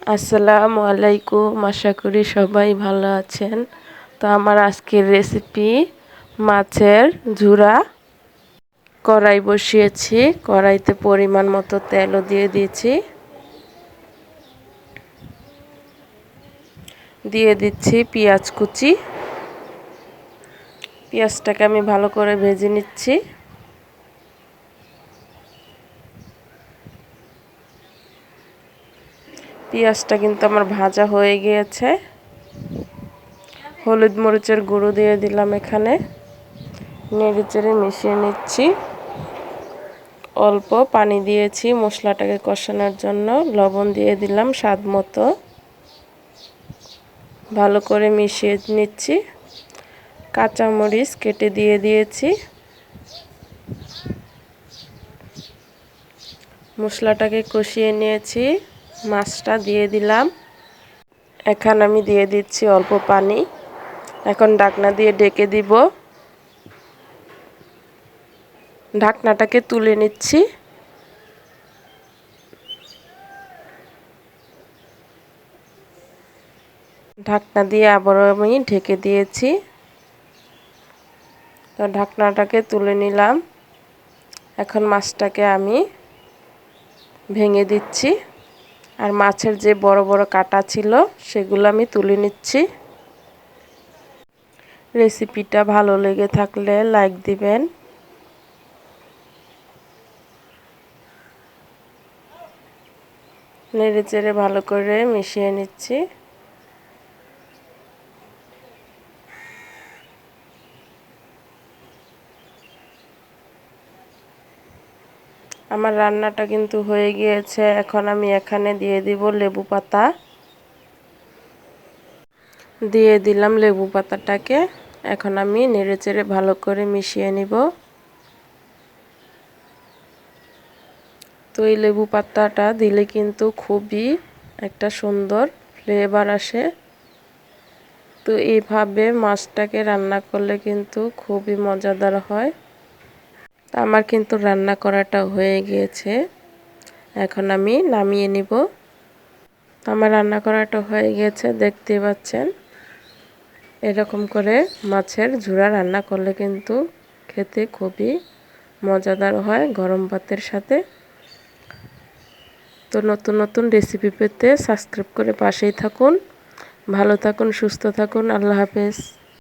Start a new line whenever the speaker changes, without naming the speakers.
আসসালামু আলাইকুম, আশা করি সবাই ভালো আছেন। তো আমার আজকের রেসিপি মাছের ঝুরা। কড়াই বসিয়েছি, কড়াইতে পরিমাণ মতো তেলও দিয়ে দিয়েছি। দিয়ে দিচ্ছি পেঁয়াজ কুচি। পেঁয়াজটাকে আমি ভালো করে ভেজে নিচ্ছি। পেঁয়াজটা কিন্তু আমার ভাজা হয়ে গিয়েছে। হলুদ মরিচের গুঁড়ো দিয়ে দিলাম, এখানে নেড়েচেড়ে মিশিয়ে নিচ্ছি। অল্প পানি দিয়েছি মশলাটাকে কষানোর জন্য, লবণ দিয়ে দিলাম স্বাদ মতো। ভালো করে মিশিয়ে নিচ্ছি। কাঁচামরিচ কেটে দিয়ে দিয়েছি। মশলাটাকে কষিয়ে নিয়েছি, মাছটা দিয়ে দিলাম। এখন আমি দিয়ে দিচ্ছি অল্প পানি। এখন ঢাকনা দিয়ে ঢেকে দিব। ঢাকনাটাকে তুলে নিচ্ছি। ঢাকনা দিয়ে আবারও আমি ঢেকে দিয়েছি। তো ঢাকনাটাকে তুলে নিলাম। এখন মাছটাকে আমি ভেঙে দিচ্ছি। আর মাছের যে বড় বড় কাঁটা ছিল সেগুলো আমি তুলে নিচ্ছি। রেসিপিটা ভালো লেগে থাকলে লাইক দিবেন। নেড়েচেড়ে ভালো করে মিশিয়ে নিচ্ছি। আমার রান্নাটা কিন্তু হয়ে গিয়েছে। এখন আমি এখানে দিয়ে দিব লেবু পাতা। দিয়ে দিলাম লেবু পাতাটাকে। এখন আমি নেড়েচেড়ে ভালো করে মিশিয়ে নিব। তো এই লেবু পাতাটা দিলে কিন্তু খুবই একটা সুন্দর ফ্লেভার আসে। তো এইভাবে মাছটাকে রান্না করলে কিন্তু খুবই মজাদার হয়। আমার কিন্তু রান্না করাটা হয়ে গিয়েছে। এখন আমি নামিয়ে নিব। আমার রান্না করাটা হয়ে গিয়েছে, দেখতে পাচ্ছেন। এরকম করে মাছের ঝুরা রান্না করলে কিন্তু খেতে খুবই মজাদার হয় গরম ভাতের সাথে। তো নতুন নতুন রেসিপি পেতে সাবস্ক্রাইব করে পাশেই থাকুন। ভালো থাকুন, সুস্থ থাকুন। আল্লাহ হাফেজ।